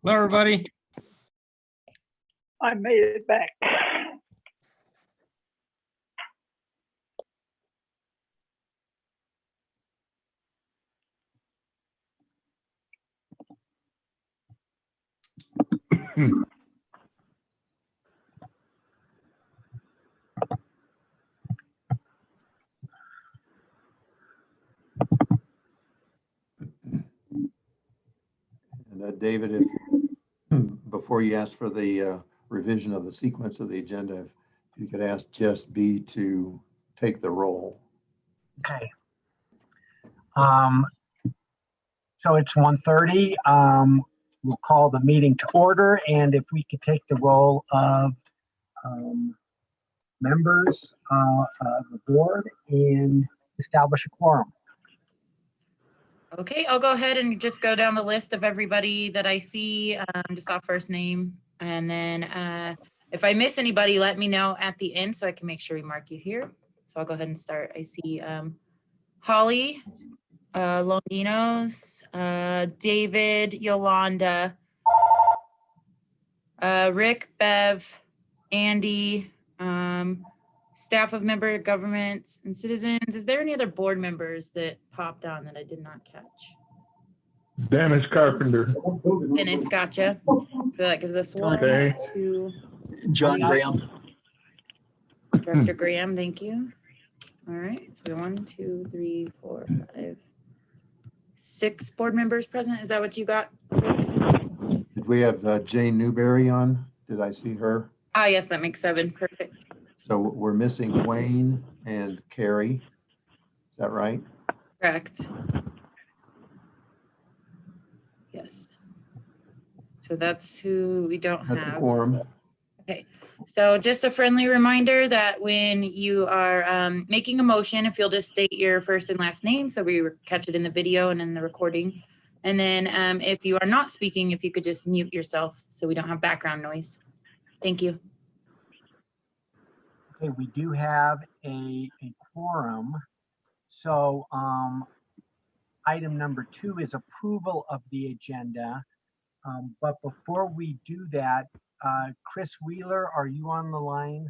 Hello, everybody. I made it back. And David, if before you ask for the revision of the sequence of the agenda, if you could ask Jess B to take the roll. Okay. So it's 1:30. We'll call the meeting to order, and if we could take the roll of members of the board and establish a quorum. Okay, I'll go ahead and just go down the list of everybody that I see, just off first name. And then if I miss anybody, let me know at the end so I can make sure we mark you here. So I'll go ahead and start. I see Holly, Longinos, David, Yolanda, Rick, Bev, Andy, staff of member governments and citizens. Is there any other board members that popped on that I did not catch? Dennis Carpenter. Dennis, gotcha. So that gives us one, Okay. two, John Graham. Director Graham, thank you. All right, so we have 1, 2, 3, 4, 5, 6 board members present. Is that what you got, Rick? Did we have Jane Newberry on? Did I see her? Ah, yes, that makes 7. Perfect. So we're missing Wayne and Carrie. Is that right? Correct. Yes. So that's who we don't That's a have. quorum. So just a friendly reminder that when you are making a motion, if you'll just state your first and last name, so we catch it in the video and in the recording. And then if you are not speaking, if you could just mute yourself so we don't have background noise. Thank you. Okay, we do have a quorum. So item number 2 is approval of the agenda. But before we do that, Chris Wheeler, are you on the line?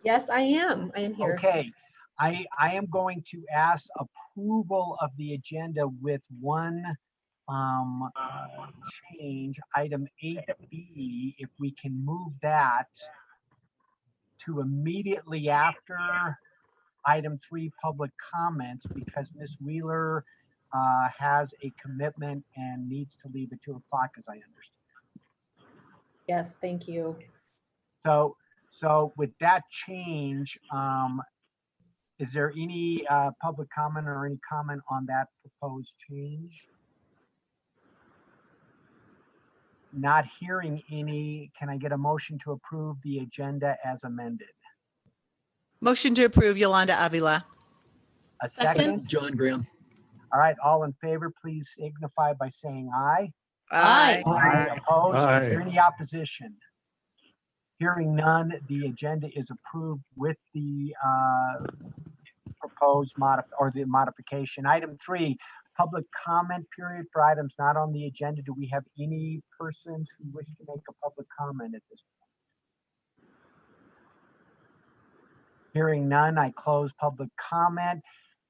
Yes, I am. I am here. Okay, I am going to ask approval of the agenda with one change, item 8B, if we can move that to immediately after item 3, public comments, because Ms. Wheeler has a commitment and needs to leave at 2 o'clock, as I understand. Yes, thank you. So with that change, is there any public comment or any comment on that proposed change? Not hearing any, can I get a motion to approve the agenda as amended? Motion to approve, Yolanda Avila. A second? John Graham. All right, all in favor, please signify by saying aye. Aye. Aye. Opposed? Aye. Is there any opposition? Hearing none, the agenda is approved with the proposed modification. Item 3, public comment period for items not on the agenda. Do we have any persons who wish to make a public comment at this point? Hearing none, I close public comment.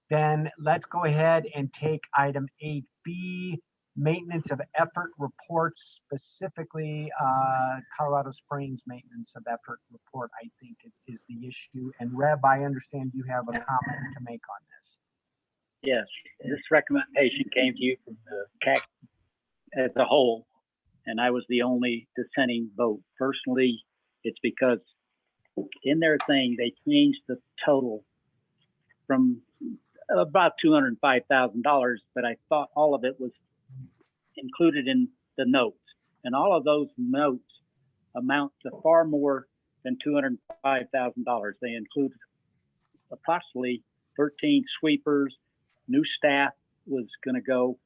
Then let's go ahead and take item 8B, maintenance of effort reports, specifically Colorado Springs maintenance of effort report, I think is the issue. And Reb, I understand you have a comment to make on this. Yes, this recommendation came to you from the CAC as a whole, and I was the only dissenting vote. Personally, it's because in their thing, they changed the total from about $205,000, but I thought all of it was included in the notes. And all of those notes amount to far more than $205,000. They include approximately 13 sweepers, new staff was going to go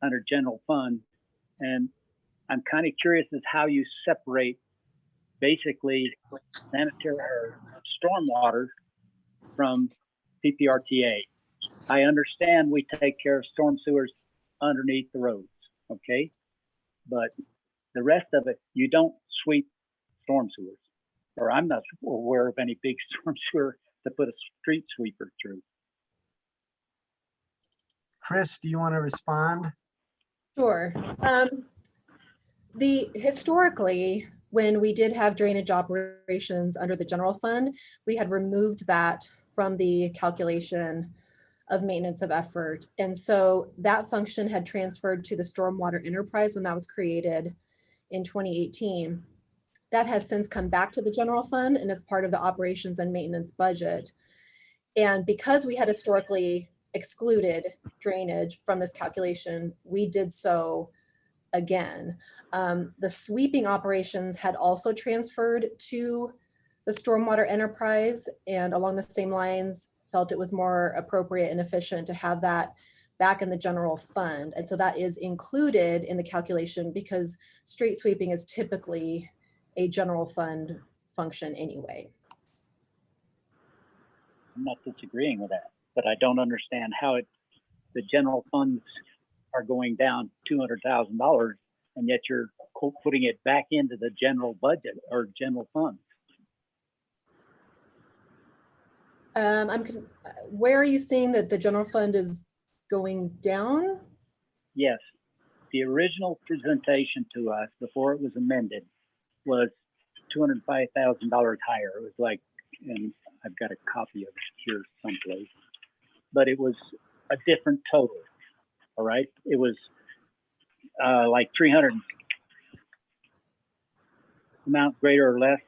under general fund. And I'm kind of curious as how you separate basically sanitary or stormwater from PPRTA. I understand we take care of storm sewers underneath the roads, okay? but the rest of it, you don't sweep storm sewers. Or I'm not aware of any big storm sewer to put a street sweeper through. Chris, do you want to respond? Sure. Historically, when we did have drainage operations under the general fund, we had removed that from the calculation of maintenance of effort. And so that function had transferred to the stormwater enterprise when that was created in 2018. That has since come back to the general fund and is part of the operations and maintenance budget. And because we had historically excluded drainage from this calculation, we did so again. The sweeping operations had also transferred to the stormwater enterprise, and along the same lines, felt it was more appropriate and efficient to have that back in the general fund. And so that is included in the calculation because street sweeping is typically a general fund function anyway. I'm not disagreeing with that, but I don't understand how the general funds are going down $200,000 and yet you're putting it back into the general budget or general fund. Where are you seeing that the general fund is going down? Yes, the original presentation to us before it was amended was $205,000 higher. It was like, and I've got a copy of it here someplace, but it was a different total. All right, it was like 300 amount greater or less.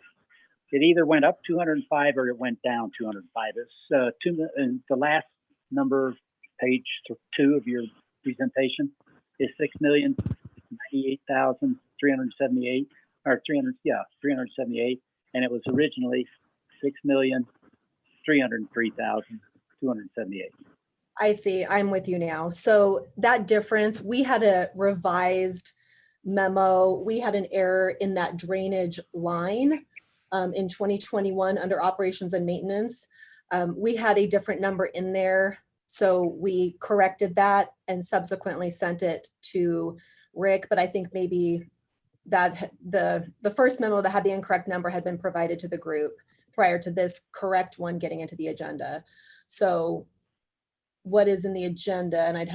It either went up 205 or it went down 205. It's and the last number, page 2 of your presentation, is 6,098,378 or 378, and it was originally 6,303,278. I see. I'm with you now. So that difference, we had a revised memo. We had an error in that drainage line in 2021 under operations and maintenance. We had a different number in there. So we corrected that and subsequently sent it to Rick. But I think maybe that the first memo that had the incorrect number had been provided to the group prior to this correct one getting into the agenda. So what is in the agenda, and I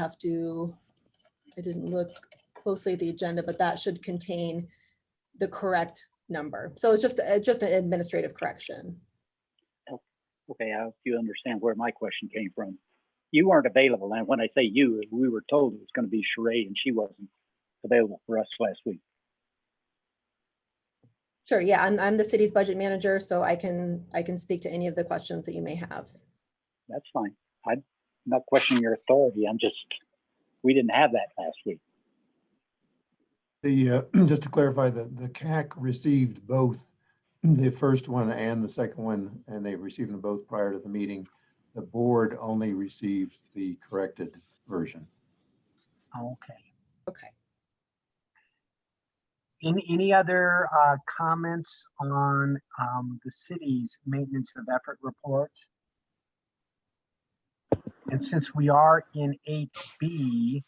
didn't look closely at the agenda, but that should contain the correct number. So it's just an administrative correction. Okay, I hope you understand where my question came from. You weren't available, and when I say you, we were told it was going to be Sheree, and she wasn't available for us last week. Sure, yeah, I'm the city's budget manager, so I can speak to any of the questions that you may have. That's fine. I'm not questioning your authority. We didn't have that last week. Just to clarify, the CAC received both the first one and the second one, and they received them both prior to the meeting. The board only received the corrected version. Okay. Okay. Any other comments on the city's maintenance of effort report? And since we are in 8B,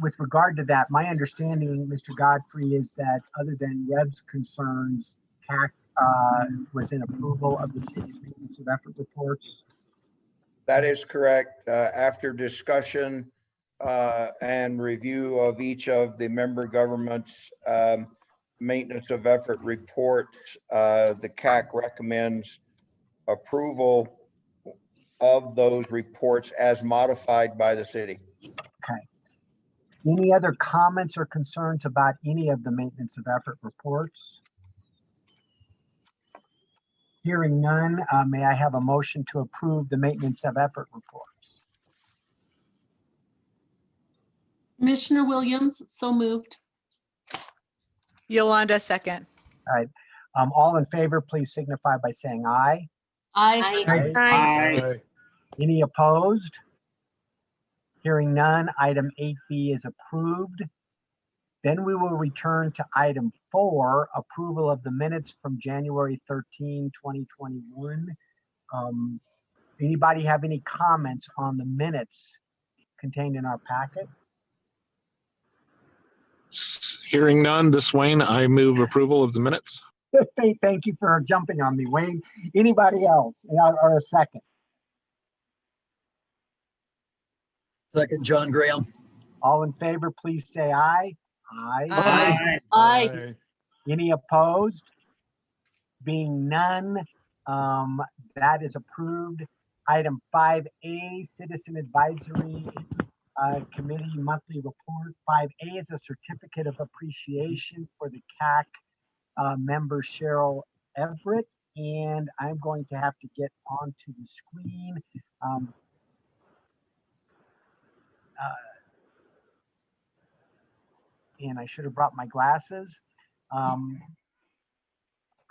with regard to that, my understanding, Mr. Godfrey, is that other than Reb's concerns, CAC was in approval of the city's maintenance of effort reports. That is correct. After discussion and review of each of the member governments' maintenance of effort reports, the CAC recommends approval of those reports as modified by the city. Okay. Any other comments or concerns about any of the maintenance of effort reports? Hearing none, may I have a motion to approve the maintenance of effort reports? Commissioner Williams, so moved. Yolanda, second. All right. All in favor, please signify by saying aye. Aye. Aye. Any opposed? Hearing none, item 8B is approved. Then we will return to item 4, approval of the minutes from January 13, 2021. Anybody have any comments on the minutes contained in our packet? Hearing none, this Wayne, I move approval of the minutes. Thank you for jumping on me, Wayne. Anybody else or a second? Second, John Graham. All in favor, please say aye. Aye. Aye. Aye. Any opposed? Being none, that is approved. Item 5A, Citizen Advisory Committee Monthly Report. 5A is a certificate of appreciation for the CAC member Cheryl Everett, and I'm going to have to get onto the screen. And I should have brought my glasses.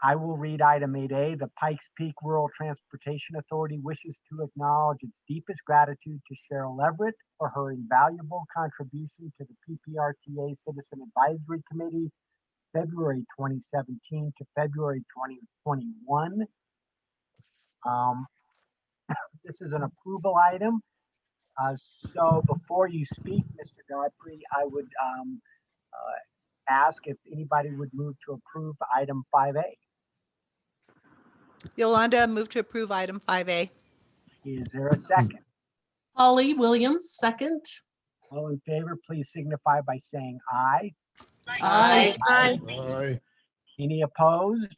I will read item 8A. The Pikes Peak Rural Transportation Authority wishes to acknowledge its deepest gratitude to Cheryl Everett for her invaluable contribution to the PPRTA Citizen Advisory Committee, February 2017 to February 2021. This is an approval item. So before you speak, Mr. Godfrey, I would ask if anybody would move to approve item 5A. Yolanda, move to approve item 5A. Is there a second? Holly Williams, second. All in favor, please signify by saying aye. Aye. Aye. Any opposed?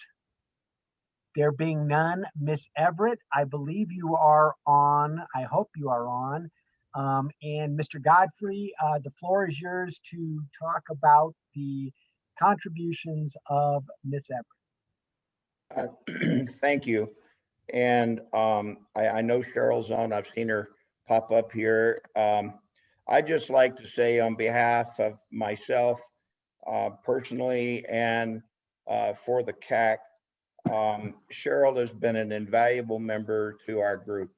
There being none, Miss Everett, I believe you are on. I hope you are on. And Mr. Godfrey, the floor is yours to talk about the contributions of Miss Everett. Thank you. And I know Cheryl's on. I've seen her pop up here. I'd just like to say on behalf of myself personally and for the CAC, Cheryl has been an invaluable member to our group.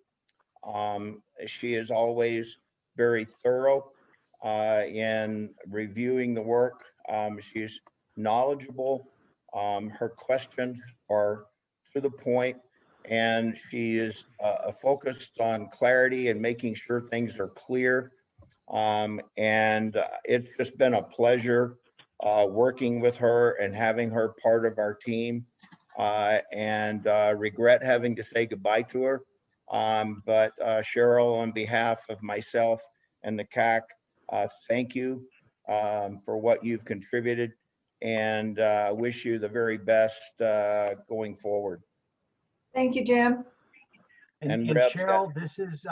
She is always very thorough in reviewing the work. She's knowledgeable. Her questions are to the point, and she is focused on clarity and making sure things are clear. And it's just been a pleasure working with her and having her part of our team. And regret having to say goodbye to her. But Cheryl, on behalf of myself and the CAC, thank you for what you've contributed, and wish you the very best going forward. Thank you, Jim. And Rep, Cheryl, this is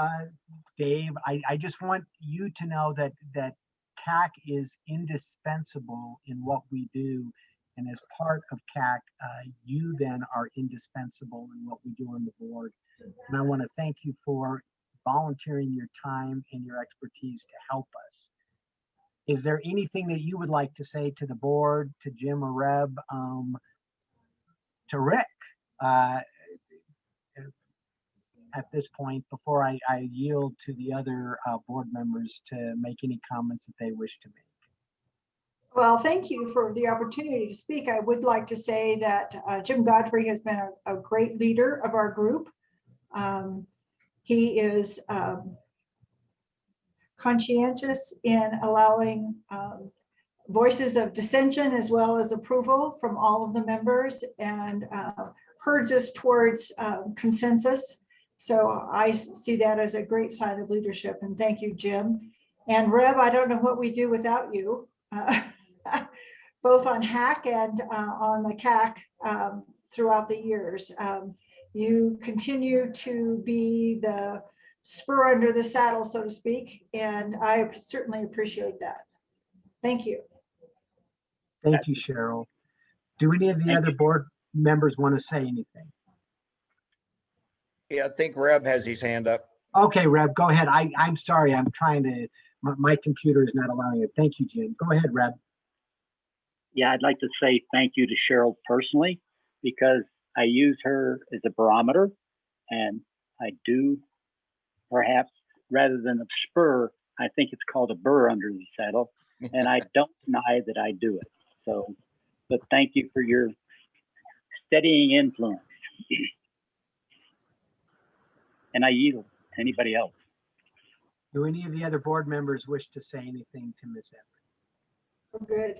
Dave. I just want you to know that CAC is indispensable in what we do. And as part of CAC, you then are indispensable in what we do on the board. And I want to thank you for volunteering your time and your expertise to help us. Is there anything that you would like to say to the board, to Jim or Reb, to Rick at this point before I yield to the other board members to make any comments that they wish to make? Well, thank you for the opportunity to speak. I would like to say that Jim Godfrey has been a great leader of our group. He is conscientious in allowing voices of dissension as well as approval from all of the members, and urges us towards consensus. So I see that as a great sign of leadership, and thank you, Jim. And Reb, I don't know what we do without you. Both on HAC and on the CAC throughout the years. You continue to be the spur under the saddle, so to speak, and I certainly appreciate that. Thank you. Thank you, Cheryl. Do any of the other board members want to say anything? Yeah, I think Reb has his hand up. Okay, Reb, go ahead. I'm sorry. I'm trying to, my computer is not allowing it. Thank you, Jim. Go ahead, Reb. Yeah, I'd like to say thank you to Cheryl personally, because I use her as a barometer, and I do, perhaps rather than a spur, I think it's called a burr under the saddle, and I don't deny that I do it. So, but thank you for your steadying influence. And I yield to anybody else. Do any of the other board members wish to say anything to Ms. Everett? Oh, good.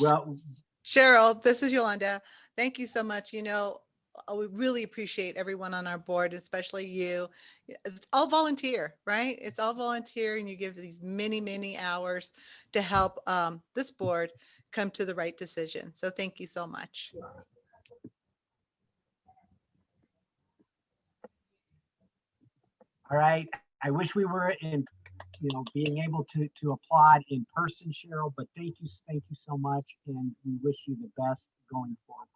Well, Cheryl, this is Yolanda. Thank you so much. We really appreciate everyone on our board, especially you. It's all volunteer, right? It's all volunteer, and you give these many, many hours to help this board come to the right decision. So thank you so much. all right. I wish we were in, being able to applaud in person, Cheryl, but thank you so much, and we wish you the best going forward.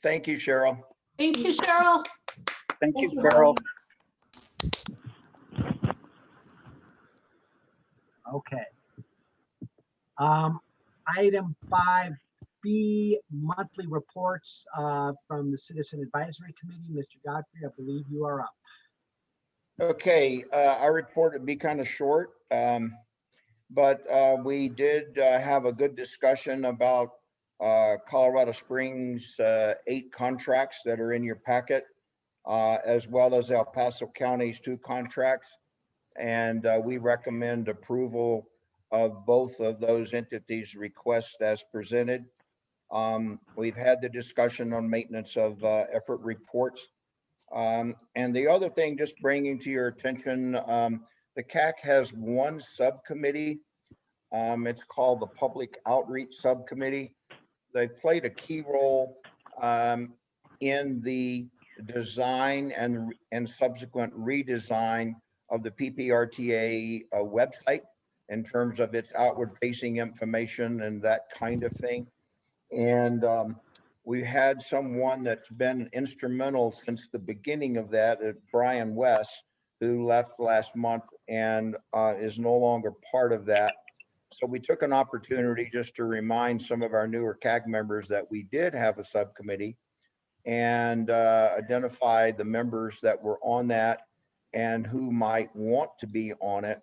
Thank you, Cheryl. Thank you, Cheryl. Thank you, Thank you, Carol. Okay. Item 5B, monthly reports from the Citizen Advisory Committee. Mr. Godfrey, I believe you are up. Okay, our report would be kind of short, but we did have a good discussion about Colorado Springs 8 contracts that are in your packet, as well as El Paso County's 2 contracts. And we recommend approval of both of those entities' requests as presented. We've had the discussion on maintenance of effort reports. And the other thing, just bringing to your attention, the CAC has one subcommittee. It's called the Public Outreach Subcommittee. They've played a key role in the design and subsequent redesign of the PPRTA website in terms of its outward facing information and that kind of thing. And we had someone that's been instrumental since the beginning of that, Brian West, who left last month and is no longer part of that. So we took an opportunity just to remind some of our newer CAG members that we did have a subcommittee and identify the members that were on that and who might want to be on it.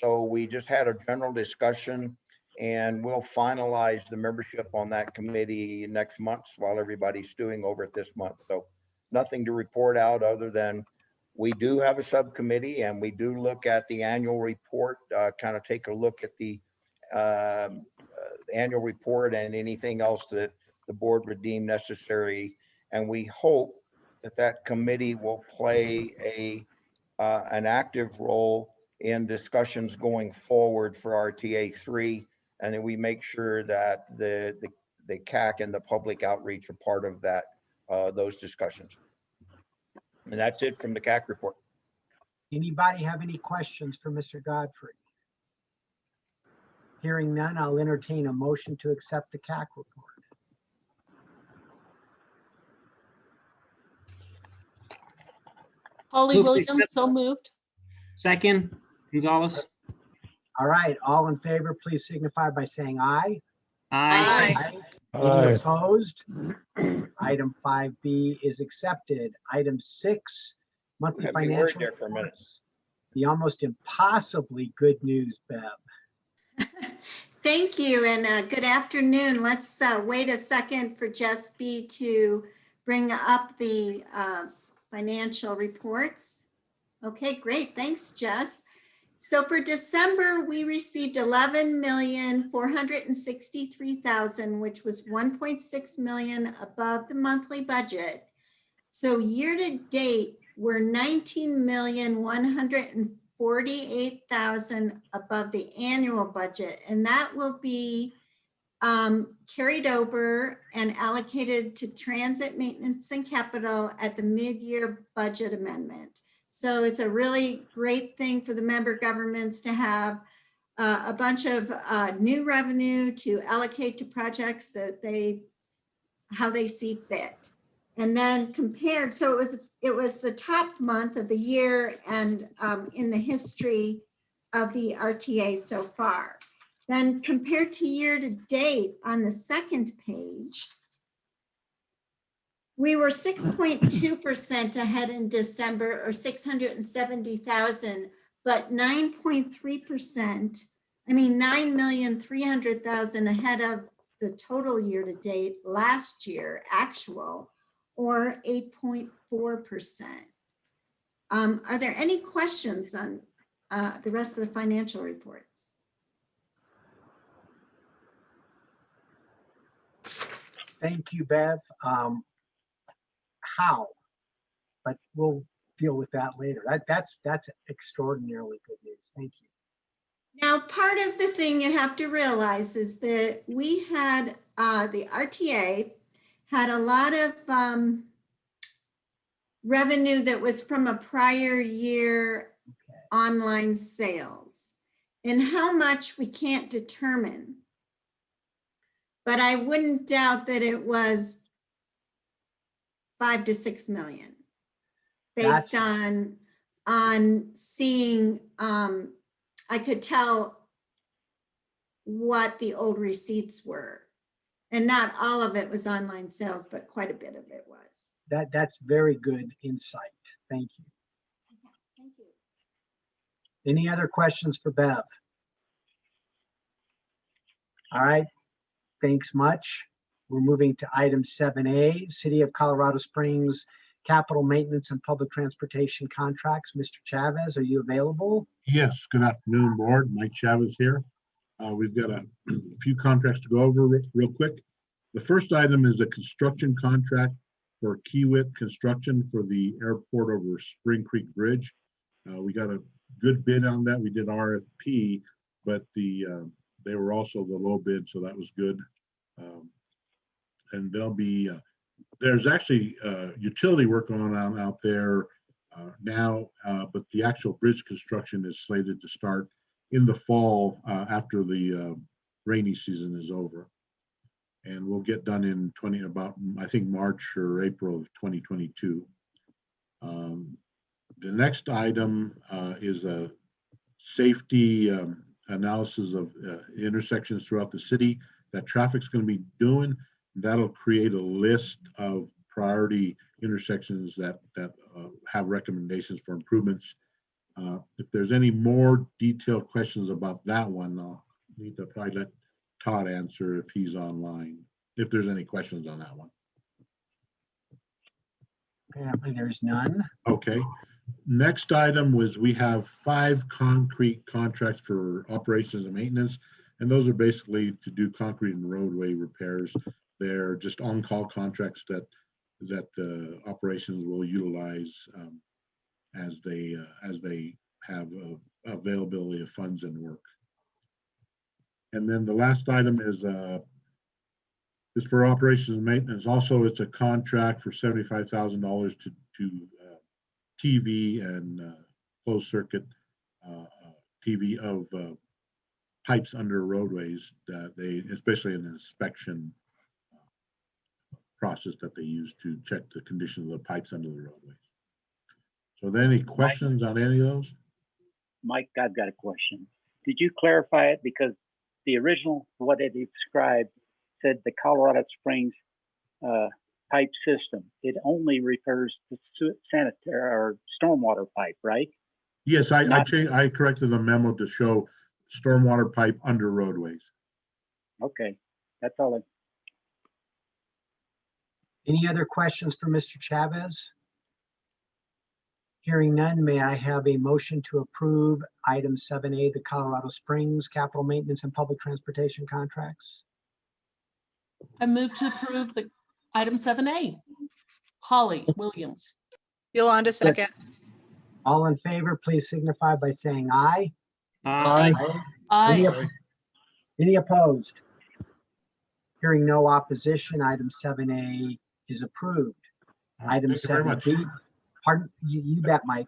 So we just had a general discussion, and we'll finalize the membership on that committee next month while everybody's stewing over it this month. So nothing to report out other than we do have a subcommittee, and we do look at the annual report, kind of take a look at the annual report and anything else that the board would deem necessary. And we hope that that committee will play an active role in discussions going forward for RTA 3, and then we make sure that the CAC and the public outreach are part of that, those discussions. And that's it from the CAC report. Anybody have any questions for Mr. Godfrey? Hearing none, I'll entertain a motion to accept the CAC report. Holly Move to Williams, accept. so moved. Second, Gonzalez. All right, all in favor, please signify by saying aye. Aye. Any Aye. opposed? Item 5B is accepted. Item 6, monthly Have me worried financial there for a minute. reports. The almost impossibly good news, Bev. Thank you, and good afternoon. Let's wait a second for Jess B to bring up the financial reports. Okay, great. Thanks, Jess. So for December, we received $11,463,000, which was 1.6 million above the monthly budget. So year to date, we're 19,148,000 above the annual budget, and that will be carried over and allocated to transit maintenance and capital at the mid-year budget amendment. So it's a really great thing for the member governments to have a bunch of new revenue to allocate to projects that how they see fit. And then compared, so it was the top month of the year and in the history of the RTA so far. Then compared to year to date on the second page, we were 6.2% ahead in December, or 670,000, but 9.3%, I mean 9,300,000 ahead of the total year to date last year, actual, or 8.4%. Are there any questions on the rest of the financial reports? Thank you, Bev. How? But we'll deal with that later. That's extraordinarily good news. Thank you. Now, part of the thing you have to realize is that we had, the RTA had a lot of revenue that was from a prior year online sales. And how much we can't determine. But I wouldn't doubt that it was 5 to 6 million based on seeing, I could tell what the old receipts were. And not all of it was online sales, but quite a bit of it was. That's very good insight. Thank you. Thank you. Any other questions for Bev? All right, thanks much. We're moving to item 7A, City of Colorado Springs Capital Maintenance and Public Transportation Contracts. Mr. Chavez, are you available? Yes, good afternoon, board. Mike Chavez here. We've got a few contracts to go over real quick. The first item is a construction contract for Kiewit Construction for the airport over Spring Creek Bridge. We got a good bid on that. We did RFP, but they were also the low bid, so that was good. And there'll be, there's actually utility work going on out there now, but the actual bridge construction is slated to start in the fall after the rainy season is over. And we'll get done in I think March or April of 2022. The next item is a safety analysis of intersections throughout the city that traffic's going to be doing. That'll create a list of priority intersections that have recommendations for improvements. If there's any more detailed questions about that one, I'll need to probably let Todd answer if he's online, if there's any questions on that one. Apparently there's none. Okay. Next item was we have 5 concrete contracts for operations and maintenance, and those are basically to do concrete and roadway repairs. They're just on-call contracts that operations will utilize as they have availability of funds and work. And then the last item is for operations and maintenance. Also, it's a contract for $75,000 to TV and closed circuit TV of pipes under roadways that especially in the inspection process that they use to check the condition of the pipes under the roadways. So are there any questions on any of those? Mike, I've got a question. Did you clarify it? Because the original, what it described, said the Colorado Springs pipe system. It only refers to sanitary or stormwater pipe, right? Yes, I corrected the memo to show stormwater pipe under roadways. Okay, that's all. Any other questions for Mr. Chavez? Hearing none, may I have a motion to approve item 7A, the Colorado Springs Capital Maintenance and Public Transportation Contracts? I move to approve the item 7A. Holly Williams. Yolanda, second. All in favor, please signify by saying aye. Aye. Aye. Any opposed? Hearing no opposition, item 7A is approved. Item Thank you very much. 7B, pardon, you bet, Mike.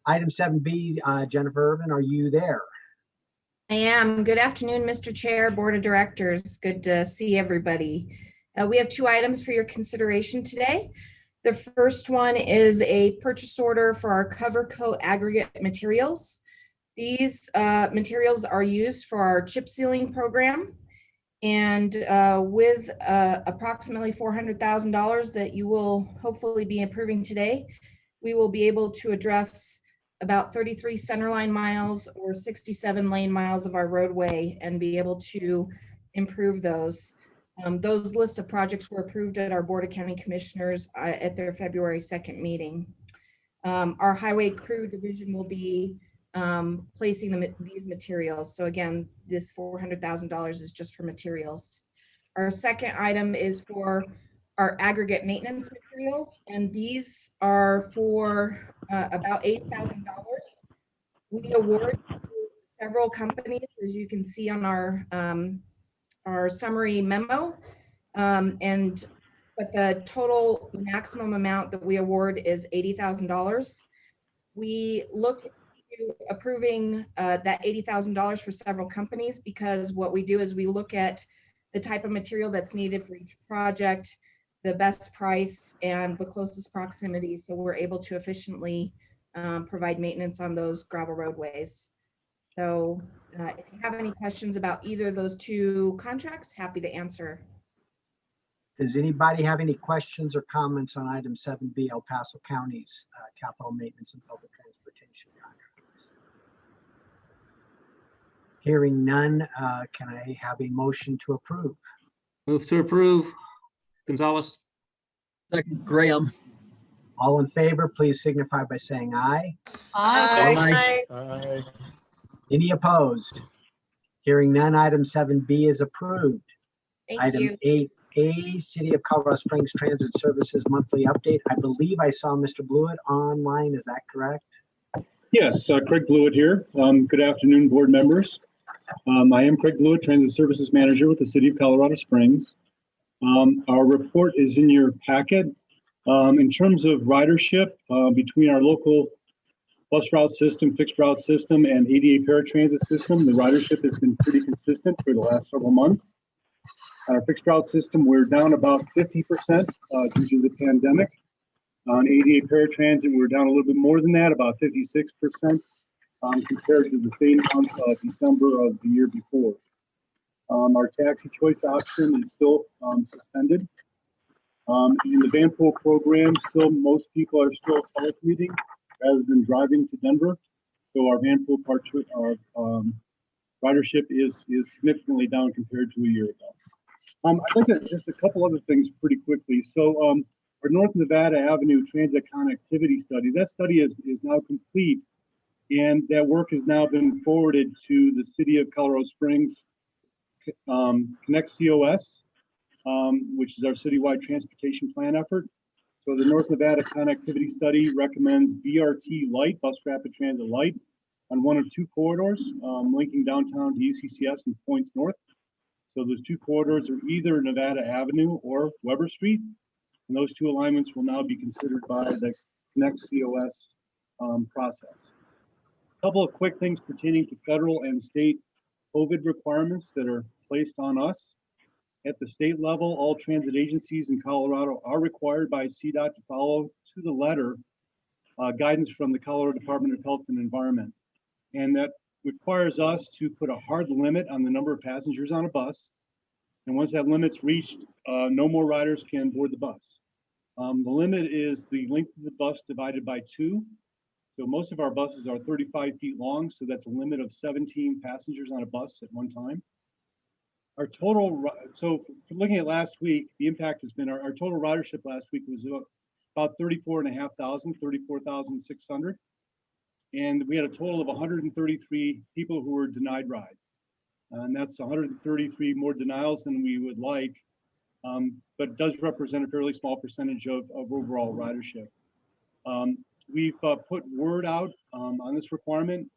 Item 7B, Jennifer Irvin, are you there? I am. Good afternoon, Mr. Chair, Board of Directors. Good to see everybody. We have 2 items for your consideration today. The first one is a purchase order for our cover coat aggregate materials. These materials are used for our chip sealing program. And with approximately $400,000 that you will hopefully be approving today, we will be able to address about 33 centerline miles or 67 lane miles of our roadway and be able to improve those. Those lists of projects were approved at our Board of County Commissioners at their February 2nd meeting. Our highway crew division will be placing these materials. So again, this $400,000 is just for materials. Our second item is for our aggregate maintenance materials, and these are for about $8,000. We award several companies, as you can see on our summary memo, but the total maximum amount that we award is $80,000. We look to approving that $80,000 for several companies, because what we do is we look at the type of material that's needed for each project, the best price, and the closest proximity, so we're able to efficiently provide maintenance on those gravel roadways. So if you have any questions about either of those two contracts, happy to answer. Does anybody have any questions or comments on item 7B, El Paso County's capital maintenance and public transportation contracts? Hearing none, can I have a motion to approve? Move to approve. Gonzalez. Second, Graham. All in favor, please signify by saying aye. Aye. Aye. Any opposed? Hearing none, item 7B is approved. Thank Item you. 8A, City of Colorado Springs Transit Services monthly update. I believe I saw Mr. Blewett online. Is that correct? Yes, Craig Blewett here. Good afternoon, board members. I am Craig Blewett, Transit Services Manager with the City of Colorado Springs. Our report is in your packet. In terms of ridership, between our local bus route system, fixed route system, and ADA paratransit system, the ridership has been pretty consistent for the last several months. On our fixed route system, we're down about 50% due to the pandemic. On ADA paratransit, we're down a little bit more than that, about 56% compared to the same month of December of the year before. Our taxi choice option is still suspended. In the van pool program, still most people are still telecommuting rather than driving to Denver. So our van pool ridership is significantly down compared to a year ago. I'd like to just a couple other things pretty quickly. So our North Nevada Avenue Transit Connectivity Study, that study is now complete, and that work has now been forwarded to the City of Colorado Springs Connect COS, which is our citywide transportation plan effort. So the North Nevada Connectivity Study recommends BRT Light, Bus Rapid Transit Light, on one of two corridors linking downtown to UCCS and points north. So those two corridors are either Nevada Avenue or Weber Street, and those two alignments will now be considered by the Connect COS process. A couple of quick things pertaining to federal and state COVID requirements that are placed on us. At the state level, all transit agencies in Colorado are required by CDOT to follow to the letter guidance from the Colorado Department of Health and Environment. And that requires us to put a hard limit on the number of passengers on a bus. And once that limit's reached, no more riders can board the bus. The limit is the length of the bus divided by 2. So most of our buses are 35 feet long, so that's a limit of 17 passengers on a bus at one time. Our total, so looking at last week, the impact has been our total ridership last week was about 34,500, 34,600. And we had a total of 133 people who were denied rides. And that's 133 more denials than we would like, but it does represent a fairly small percentage of overall ridership. We've put word out on this requirement,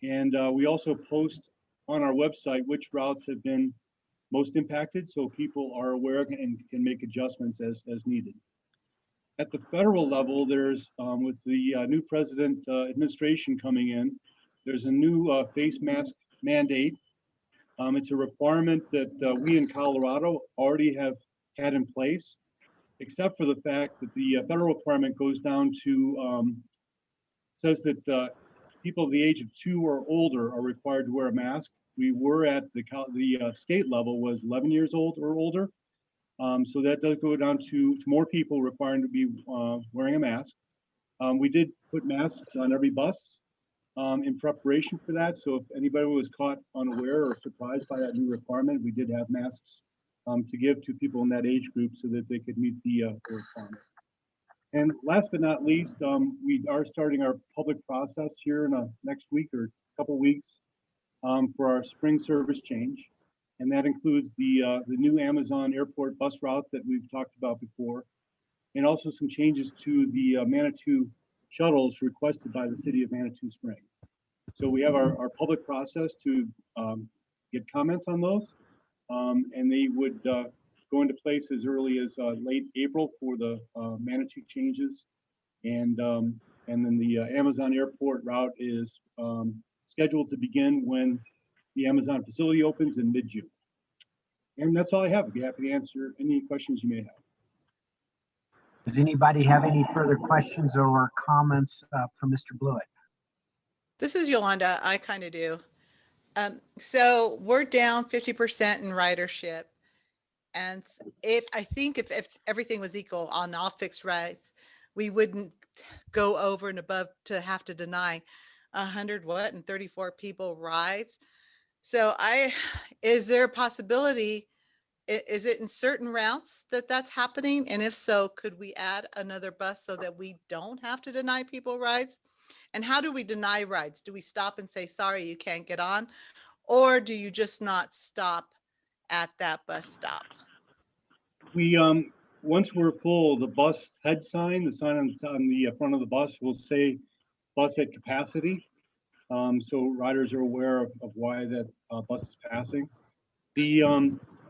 and we also post on our website which routes have been most impacted, so people are aware and can make adjustments as needed. At the federal level, there's, with the new president administration coming in, there's a new face mask mandate. It's a requirement that we in Colorado already have had in place, except for the fact that the federal requirement goes down to, says that people of the age of 2 or older are required to wear a mask. We were at the state level was 11 years old or older. So that does go down to more people requiring to be wearing a mask. We did put masks on every bus in preparation for that. So if anybody was caught unaware or surprised by that new requirement, we did have masks to give to people in that age group so that they could meet the requirement. And last but not least, we are starting our public process here in next week or couple weeks for our spring service change. And that includes the new Amazon airport bus route that we've talked about before, and also some changes to the Manitou shuttles requested by the city of Manitou Springs. So we have our public process to get comments on those, and they would go into place as early as late April for the Manitou changes, and then the Amazon airport route is scheduled to begin when the Amazon facility opens in mid-June. And that's all I have. I'd be happy to answer any questions you may have. Does anybody have any further questions or comments for Mr. Blewett? This is Yolanda. I kind of do. So we're down 50% in ridership. And if everything was equal on all fixed rides, we wouldn't go over and above to have to deny 134 people rides. So is there a possibility, is it in certain routes that that's happening? And if so, could we add another bus so that we don't have to deny people rides? And how do we deny rides? Do we stop and say, sorry, you can't get on? Or do you just not stop at that bus stop? We, once we're full, the bus head sign, the sign on the front of the bus will say bus at capacity. So riders are aware of why that bus is passing. The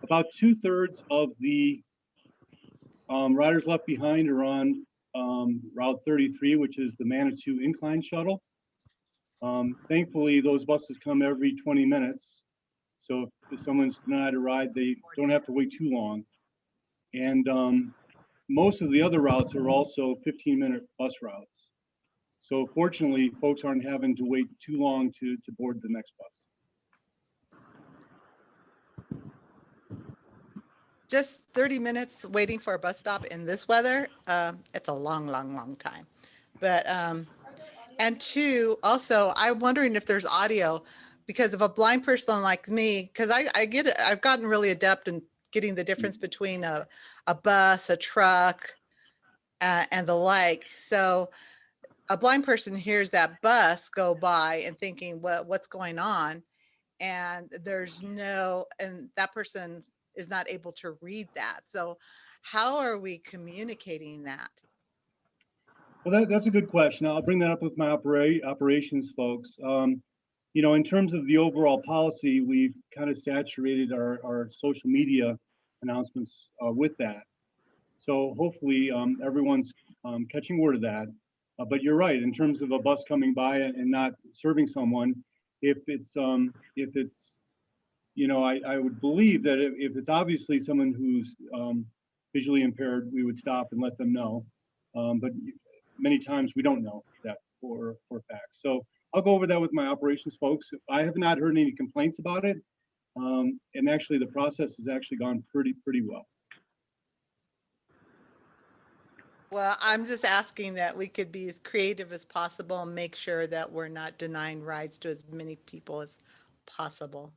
about 2/3 of the riders left behind are on Route 33, which is the Manitou Incline Shuttle. Thankfully, those buses come every 20 minutes. So if someone's denied a ride, they don't have to wait too long. And most of the other routes are also 15-minute bus routes. So fortunately, folks aren't having to wait too long to board the next bus. Just 30 minutes waiting for a bus stop in this weather, it's a long, long, long time. But, and two, also, I'm wondering if there's audio, because of a blind person like me, because I get it, I've gotten really adept in getting the difference between a bus, a truck, and the like. So a blind person hears that bus go by and thinking, what's going on? And and that person is not able to read that. So how are we communicating that? Well, that's a good question. I'll bring that up with my operations folks. You know, in terms of the overall policy, we've kind of saturated our social media announcements with that. So hopefully everyone's catching word of that. But you're right, in terms of a bus coming by and not serving someone, if it's you know, I would believe that if it's obviously someone who's visually impaired, we would stop and let them know. But many times we don't know that for a fact. So I'll go over that with my operations folks. I have not heard any complaints about it. And actually the process has actually gone pretty well. Well, I'm just asking that we could be as creative as possible and make sure that we're not denying rides to as many people as possible.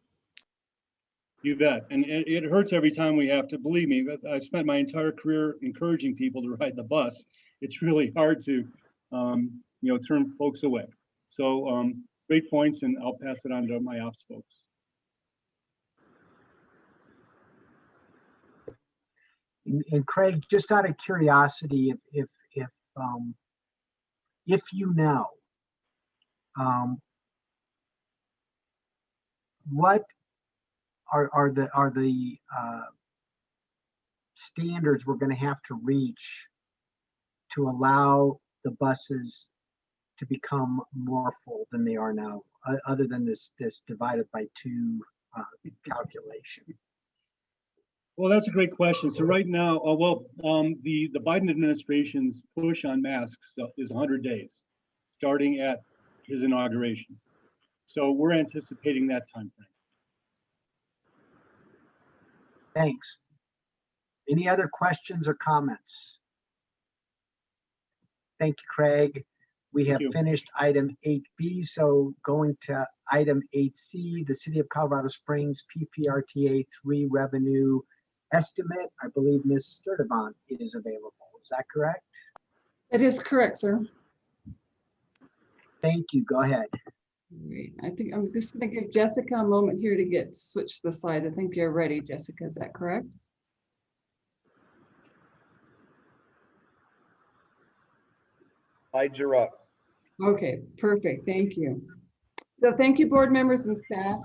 You bet. And it hurts every time we have to, believe me, I've spent my entire career encouraging people to ride the bus. It's really hard to, you know, turn folks away. So great points, and I'll pass it on to my ops folks. And Craig, just out of curiosity, if you know, what are the standards we're going to have to reach to allow the buses to become more full than they are now, other than this divided by two calculation? Well, that's a great question. So right now, the Biden administration's push on masks is 100 days, starting at his inauguration. So we're anticipating that time frame. Thanks. Any other questions or comments? Thank you, Craig. We have finished item 8B, so going to item 8C, the City of Colorado Springs PPRTA 3 revenue estimate. I believe Ms. Sturdivant is available. Is that correct? That is correct, sir. Thank you. Go ahead. Great. I think I'm just going to give Jessica a moment here to switch the slides. I think you're ready, Jessica. Is that correct? Slides are up. Okay, perfect. Thank you. So thank you, board members and staff,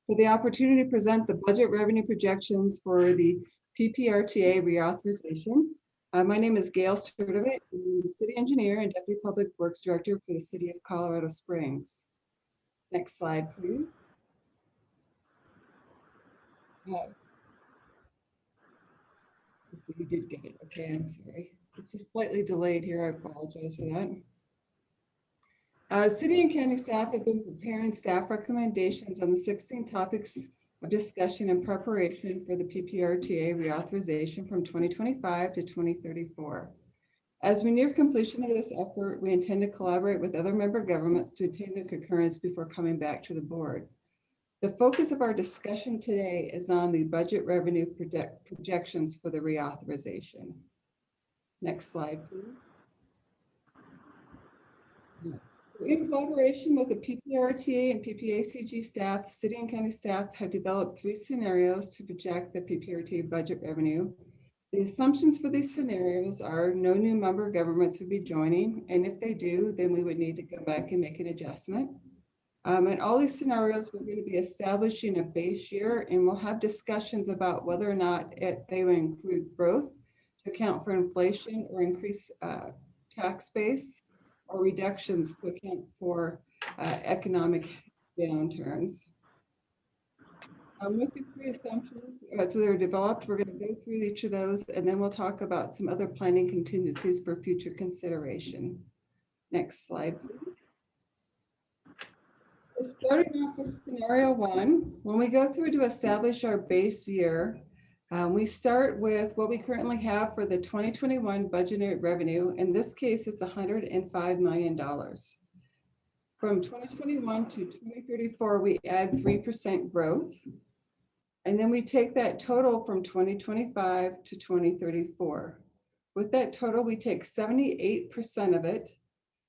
for the opportunity to present the budget revenue projections for the PPRTA reauthorization. My name is Gail Sturdivant. I'm the city engineer and deputy public works director for the city of Colorado Springs. Next slide, please. You did get it. Okay, I'm sorry. It's just slightly delayed here. I apologize for that. City and county staff have been preparing staff recommendations on the 16 topics of discussion and preparation for the PPRTA reauthorization from 2025 to 2034. As we near completion of this effort, we intend to collaborate with other member governments to obtain their concurrence before coming back to the board. The focus of our discussion today is on the budget revenue projections for the reauthorization. Next slide, please. In collaboration with the PPRTA and PPACG staff, city and county staff have developed 3 scenarios to project the PPRTA budget revenue. The assumptions for these scenarios are no new member governments would be joining, and if they do, then we would need to go back and make an adjustment. And all these scenarios, we're going to be establishing a base year, and we'll have discussions about whether or not they will include growth to account for inflation or increase tax base, or reductions to account for economic downturns. With the 3 assumptions, so they're developed, we're going to go through each of those, and then we'll talk about some other planning contingencies for future consideration. Next slide, please. Starting off with scenario 1, when we go through to establish our base year, we start with what we currently have for the 2021 budgeted revenue. In this case, it's $105 million. From 2021 to 2034, we add 3% growth. And then we take that total from 2025 to 2034. With that total, we take 78% of it,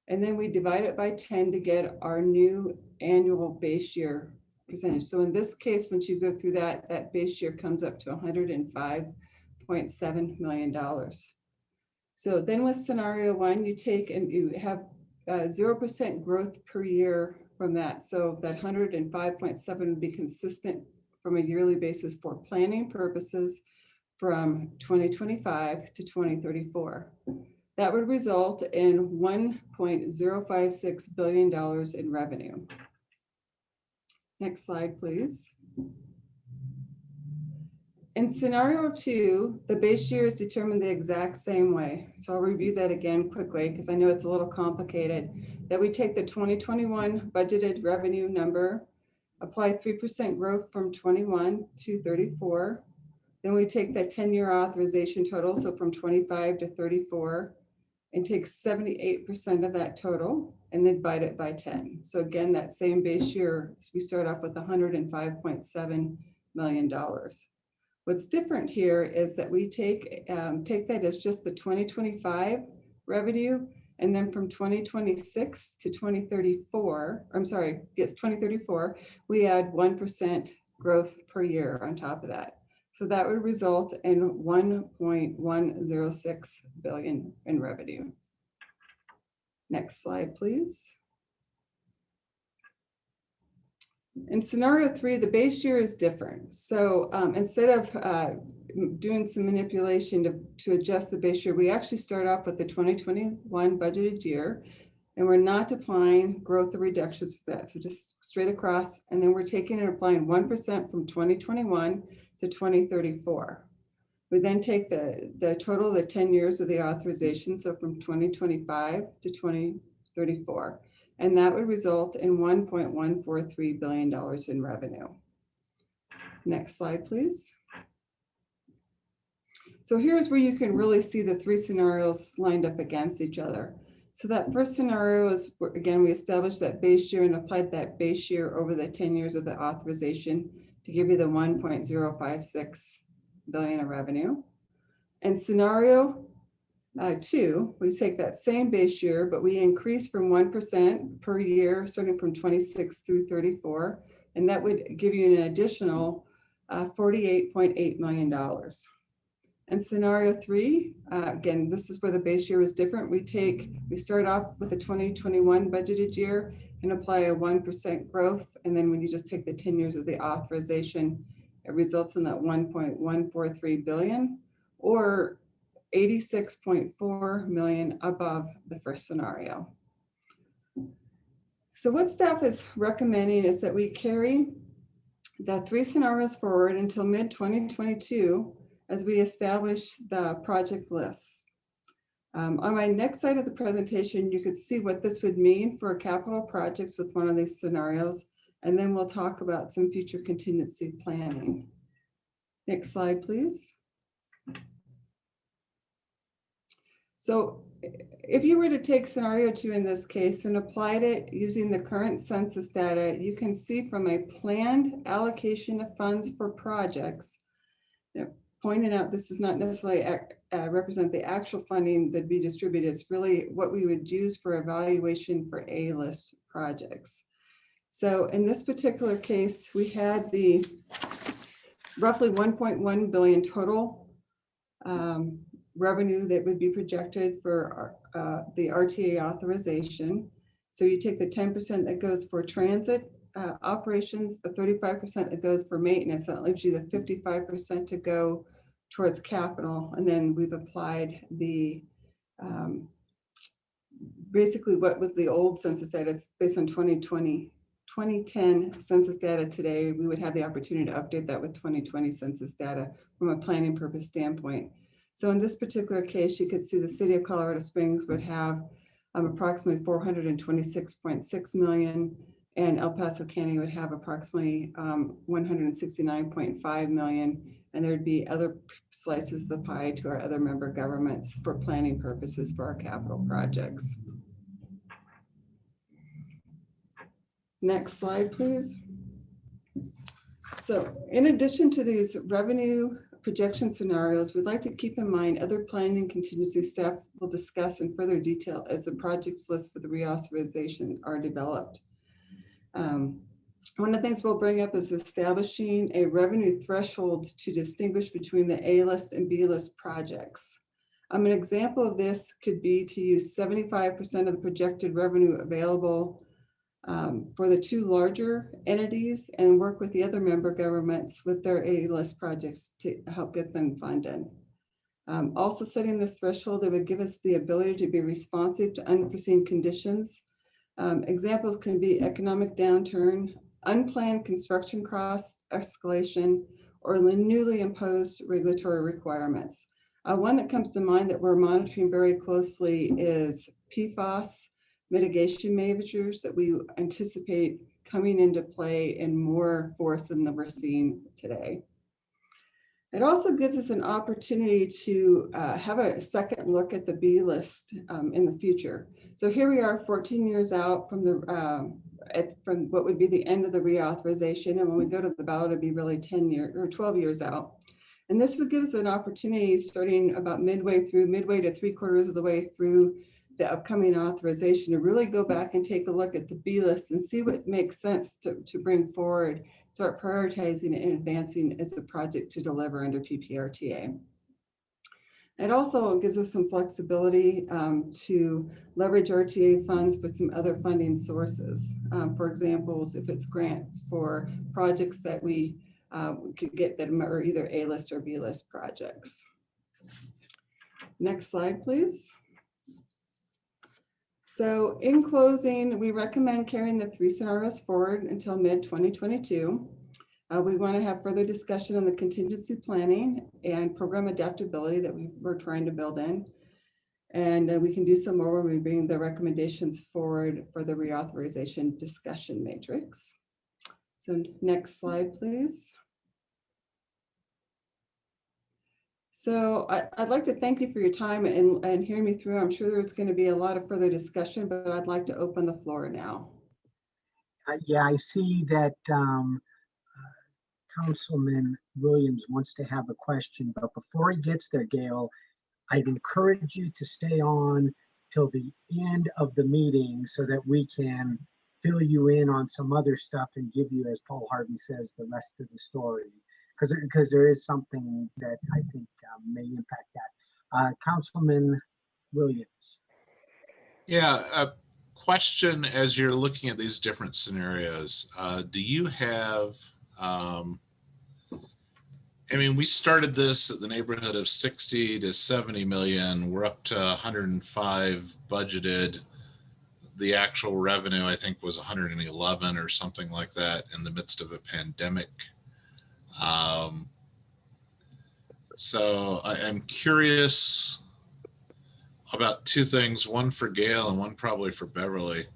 and then we divide it by 10 to get our new annual base year percentage. So in this case, once you go through that, that base year comes up to $105.7 million. So then with scenario 1, you take and you have 0% growth per year from that. So that 105.7 would be consistent from a yearly basis for planning purposes from 2025 to 2034. That would result in $1.056 billion in revenue. Next slide, please. In scenario 2, the base year is determined the exact same way. So I'll review that again quickly because I know it's a little complicated. That we take the 2021 budgeted revenue number, apply 3% growth from 21 to 34. Then we take that 10-year authorization total, so from 25 to 34, and take 78% of that total and then divide it by 10. So again, that same base year, we start off with $105.7 million. What's different here is that we take that as just the 2025 revenue, and then from 2026 to 2034, I'm sorry, yes, 2034, we add 1% growth per year on top of that. So that would result in $1.106 billion in revenue. Next slide, please. In scenario 3, the base year is different. So instead of doing some manipulation to adjust the base year, we actually start off with the 2021 budgeted year, and we're not applying growth or reductions for that. So just straight across, and then we're taking and applying 1% from 2021 to 2034. We then take the total of the 10 years of the authorization, so from 2025 to 2034. And that would result in $1.143 billion in revenue. Next slide, please. So here's where you can really see the 3 scenarios lined up against each other. So that first scenario is, again, we established that base year and applied that base year over the 10 years of the authorization to give you the 1.056 billion in revenue. And scenario 2, we take that same base year, but we increase from 1% per year, starting from 26 through 34, and that would give you an additional $48.8 million. And scenario 3, again, this is where the base year is different. We start off with the 2021 budgeted year and apply a 1% growth. And then when you just take the 10 years of the authorization, it results in that 1.143 billion, or 86.4 million above the first scenario. So what staff is recommending is that we carry the 3 scenarios forward until mid-2022 as we establish the project lists. On my next slide of the presentation, you could see what this would mean for capital projects with one of these scenarios, and then we'll talk about some future contingency planning. Next slide, please. So if you were to take scenario 2 in this case and applied it using the current census data, you can see from a planned allocation of funds for projects, pointing out this does not necessarily represent the actual funding that'd be distributed. It's really what we would use for evaluation for A-list projects. So in this particular case, we had the roughly 1.1 billion total revenue that would be projected for the RTA authorization. So you take the 10% that goes for transit operations, the 35% that goes for maintenance, that leaves you the 55% to go towards capital. And then we've applied the basically what was the old census data. It's based on 2010 census data today. We would have the opportunity to update that with 2020 census data from a planning purpose standpoint. So in this particular case, you could see the city of Colorado Springs would have approximately 426.6 million, and El Paso County would have approximately 169.5 million. And there'd be other slices of the pie to our other member governments for planning purposes for our capital projects. Next slide, please. So in addition to these revenue projection scenarios, we'd like to keep in mind other planning and contingency staff will discuss in further detail as the projects list for the reauthorization are developed. One of the things we'll bring up is establishing a revenue threshold to distinguish between the A-list and B-list projects. An example of this could be to use 75% of the projected revenue available for the 2 larger entities and work with the other member governments with their A-list projects to help get them funded. Also setting this threshold, it would give us the ability to be responsive to unforeseen conditions. Examples can be economic downturn, unplanned construction cost escalation, or the newly imposed regulatory requirements. One that comes to mind that we're monitoring very closely is PFAS mitigation measures that we anticipate coming into play in more force than we're seeing today. It also gives us an opportunity to have a second look at the B list in the future. So here we are 14 years out from the from what would be the end of the reauthorization. And when we go to the ballot, it'd be really 10 years or 12 years out. And this would give us an opportunity starting about midway to 3/4 of the way through the upcoming authorization to really go back and take a look at the B list and see what makes sense to bring forward, start prioritizing and advancing as a project to deliver under PPRTA. It also gives us some flexibility to leverage RTA funds for some other funding sources. For example, if it's grants for projects that we could get that are either A-list or B-list projects. Next slide, please. So in closing, we recommend carrying the 3 scenarios forward until mid-2022. We want to have further discussion on the contingency planning and program adaptability that we're trying to build in. And we can do so more when we bring the recommendations forward for the reauthorization discussion matrix. So next slide, please. So I'd like to thank you for your time and hearing me through. I'm sure there's going to be a lot of further discussion, but I'd like to open the floor now. Yeah, I see that Councilman Williams wants to have a question, but before he gets there, Gail, I'd encourage you to stay on till the end of the meeting so that we can fill you in on some other stuff and give you, as Paul Harvey says, the rest of the story. Because there is something that I think may impact that. Councilman Williams. Yeah, a question as you're looking at these different scenarios. Do you have, I mean, we started this at the neighborhood of 60 to 70 million. We're up to 105 budgeted. The actual revenue, I think, was 111 or something like that in the midst of a pandemic. So I'm curious about two things, one for Gail and one probably for Beverly.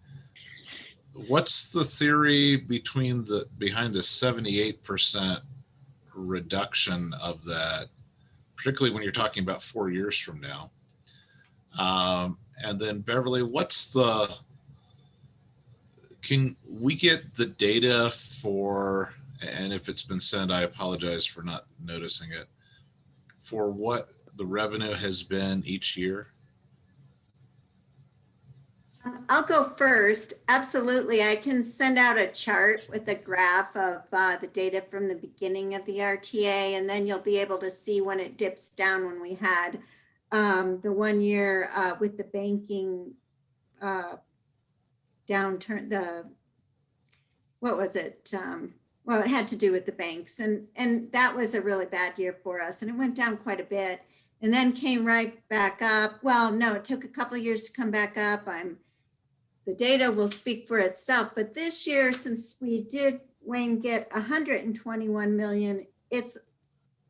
What's the theory behind the 78% reduction of that, particularly when you're talking about 4 years from now? And then Beverly, can we get the data for, and if it's been sent, I apologize for not noticing it, for what the revenue has been each year? I'll go first. Absolutely. I can send out a chart with a graph of the data from the beginning of the RTA, and then you'll be able to see when it dips down when we had the 1 year with the banking downturn, what was it? Well, it had to do with the banks, and that was a really bad year for us, and it went down quite a bit and then came right back up. Well, no, it took a couple of years to come back up. The data will speak for itself, but this year, since we did, Wayne, get 121 million, it's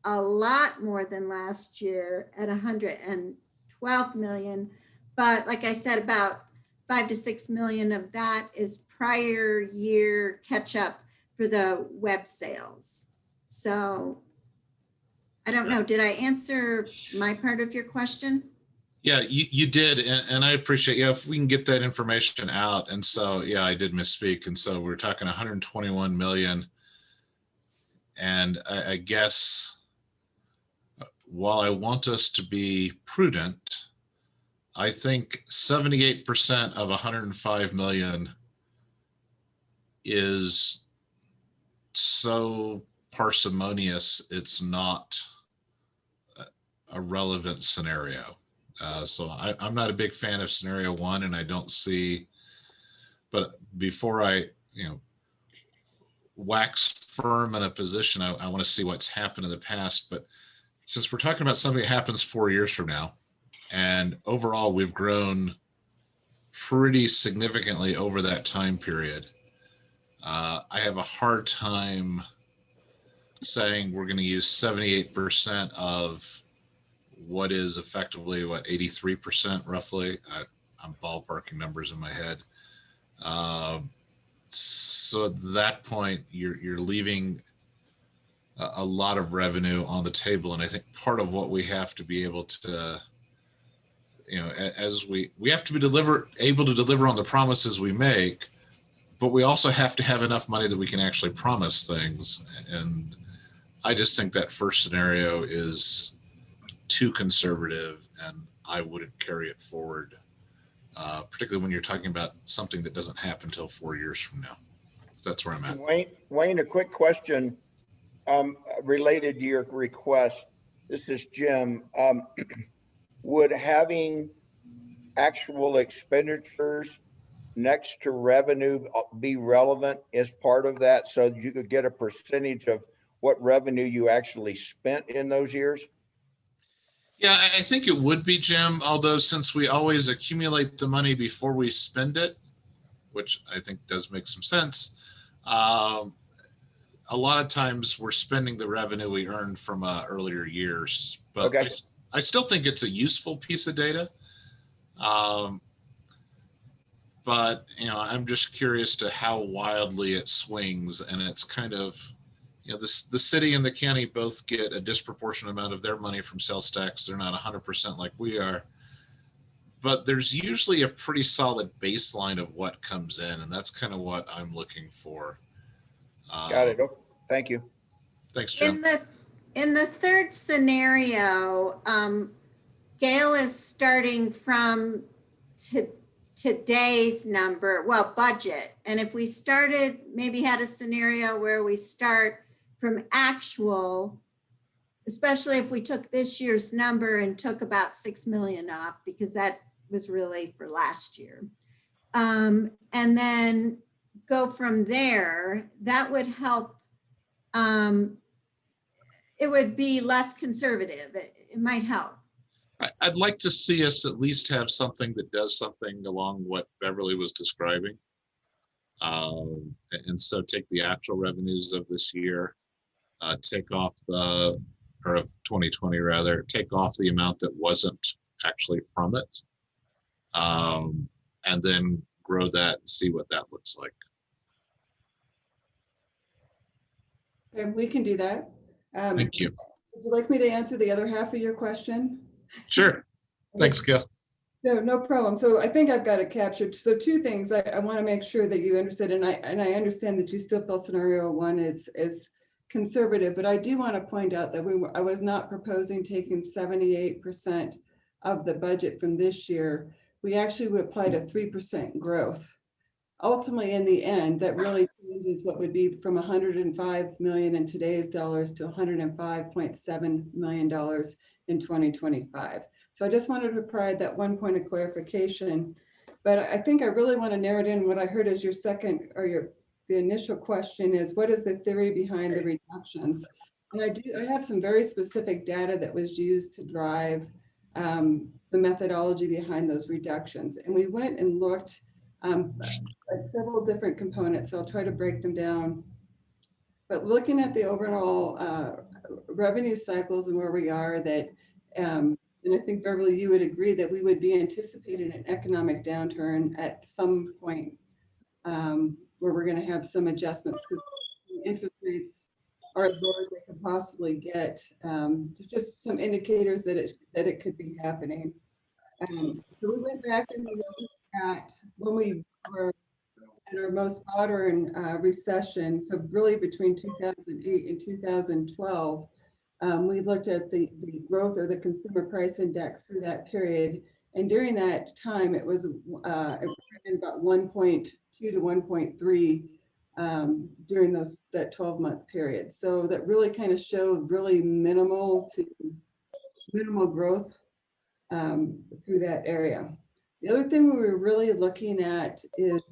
a lot more than last year at 112 million. But like I said, about 5 to 6 million of that is prior year catch up for the web sales. So I don't know, did I answer my part of your question? Yeah, you did, and I appreciate, yeah, if we can get that information out. And so, yeah, I did misspeak. And so we're talking 121 million. And I guess while I want us to be prudent, I think 78% of 105 million is so parsimonious, it's not a relevant scenario. So I'm not a big fan of scenario one, and I don't see, but before I, wax firm in a position, I want to see what's happened in the past. But since we're talking about something that happens 4 years from now, and overall we've grown pretty significantly over that time period, I have a hard time saying we're going to use 78% of what is effectively 83% roughly. I'm ballparking numbers in my head. So at that point, you're leaving a lot of revenue on the table, and I think part of what we have to be able to, as we have to be able to deliver on the promises we make, but we also have to have enough money that we can actually promise things. And I just think that first scenario is too conservative, and I wouldn't carry it forward, particularly when you're talking about something that doesn't happen until 4 years from now. So that's where I'm at. Wayne, a quick question related to your request. This is Jim. Would having actual expenditures next to revenue be relevant as part of that, so you could get a percentage of what revenue you actually spent in those years? Yeah, I think it would be, Jim, although since we always accumulate the money before we spend it, which I think does make some sense, a lot of times we're spending the revenue we earned from earlier years. But okay. I still think it's a useful piece of data. But, I'm just curious to how wildly it swings, and it's kind of, the city and the county both get a disproportionate amount of their money from sales tax. They're not 100% like we are, but there's usually a pretty solid baseline of what comes in, and that's kind of what I'm looking for. Got it. Oh, thank you. Thanks, Jim. In the third scenario, Gail is starting from today's number, well, budget. And if we started, maybe had a scenario where we start from actual, especially if we took this year's number and took about 6 million off, because that was really for last year. And then go from there, that would help. It would be less conservative. It might help. I'd like to see us at least have something that does something along what Beverly was describing. And so take the actual revenues of this year, take off or of 2020 rather, take off the amount that wasn't actually from it. And then grow that and see what that looks like. Okay, we can do that. Thank you. Would you like me to answer the other half of your question? Sure. Thanks, Gail. No problem. So I think I've got it captured. So two things I want to make sure that you understood, and I understand that you still feel scenario one is conservative, but I do want to point out that I was not proposing taking 78% of the budget from this year. We actually would apply to 3% growth. Ultimately, in the end, that really changes what would be from 105 million in today's dollars to 105.7 million dollars in 2025. So I just wanted to provide that one point of clarification. But I think I really want to narrow it in. What I heard as your second or the initial question is, what is the theory behind the reductions? And I have some very specific data that was used to drive the methodology behind those reductions. And we went and looked at several different components. So I'll try to break them down. But looking at the overall revenue cycles and where we are, that and I think, Beverly, you would agree that we would be anticipating an economic downturn at some point where we're going to have some adjustments because interest rates are as low as they could possibly get. There's just some indicators that it could be happening. So we went back and we looked at when we were at our most modern recession, so really between 2008 and 2012, we looked at the growth or the consumer price index through that period. And during that time, it was about 1.2 to 1.3 during that 12-month period. So that really kind of showed really minimal growth through that area. The other thing we were really looking at is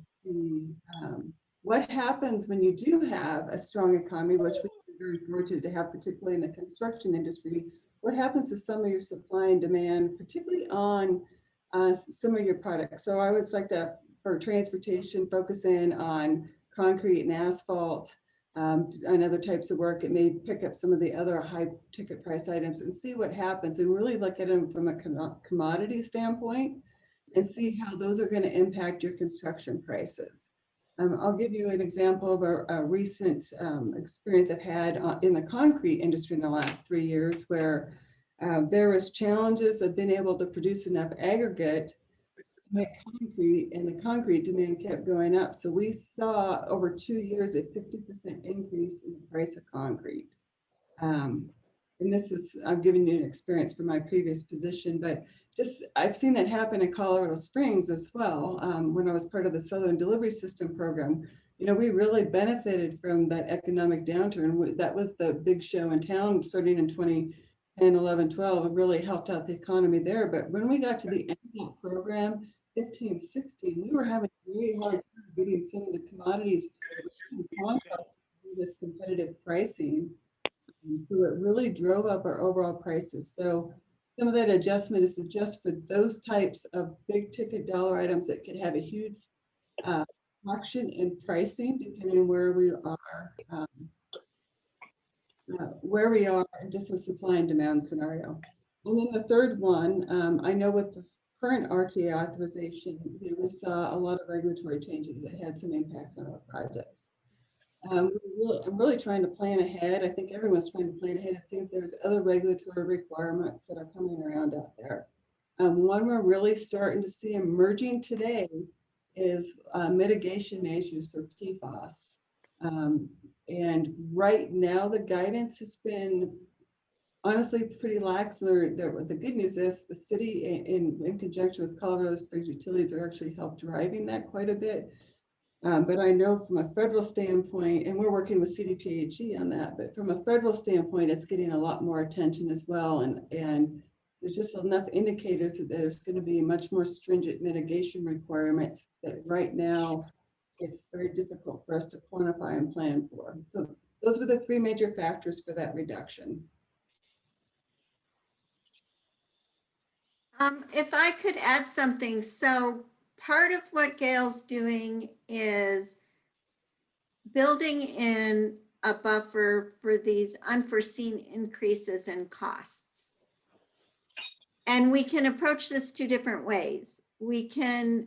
what happens when you do have a strong economy, which we're very fortunate to have, particularly in the construction industry. What happens to some of your supply and demand, particularly on some of your products? So I always like to, for transportation, focus in on concrete and asphalt and other types of work. It may pick up some of the other high ticket price items and see what happens and really look at them from a commodity standpoint and see how those are going to impact your construction prices. I'll give you an example of a recent experience I've had in the concrete industry in the last 3 years, where there was challenges of being able to produce enough aggregate to make concrete, and the concrete demand kept going up. So we saw over 2 years a 50% increase in the price of concrete. And this was, I'm giving you an experience from my previous position, but I've seen that happen in Colorado Springs as well. When I was part of the Southern Delivery System program, we really benefited from that economic downturn. That was the big show in town starting in 2010, 11, 12. It really helped out the economy there. But when we got to the end of that program, 15, 16, we were having a really hard time getting some of the commodities contracted to do this competitive pricing. And so it really drove up our overall prices. So some of that adjustment is just for those types of big ticket dollar items that could have a huge fluctuation in pricing depending on where we are in just a supply and demand scenario. And then the third one, I know with the current RTA authorization, we saw a lot of regulatory changes that had some impact on our projects. I'm really trying to plan ahead. I think everyone's trying to plan ahead to see if there's other regulatory requirements that are coming around out there. One we're really starting to see emerging today is mitigation measures for PFAS. And right now the guidance has been honestly pretty lax. The good news is the city in conjunction with Colorado Springs Utilities are actually helped driving that quite a bit. But I know from a federal standpoint, and we're working with CDPHE on that, but from a federal standpoint, it's getting a lot more attention as well. And there's just enough indicators that there's going to be much more stringent mitigation requirements that right now it's very difficult for us to quantify and plan for. So those were the three major factors for that reduction. If I could add something, so part of what Gail's doing is building in a buffer for these unforeseen increases in costs. And we can approach this two different ways. We can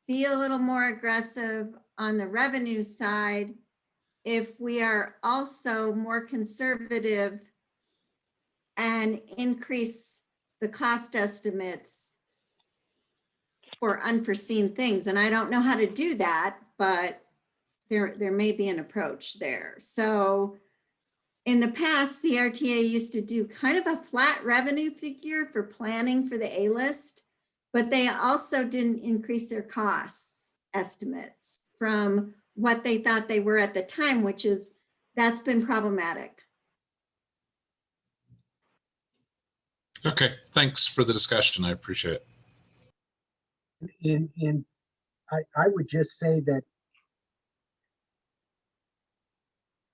be a little more aggressive on the revenue side if we are also more conservative and increase the cost estimates for unforeseen things. And I don't know how to do that, but there may be an approach there. So in the past, the RTA used to do kind of a flat revenue figure for planning for the A-list, but they also didn't increase their costs estimates from what they thought they were at the time, that's been problematic. Okay, thanks for the discussion. I appreciate it. And I would just say that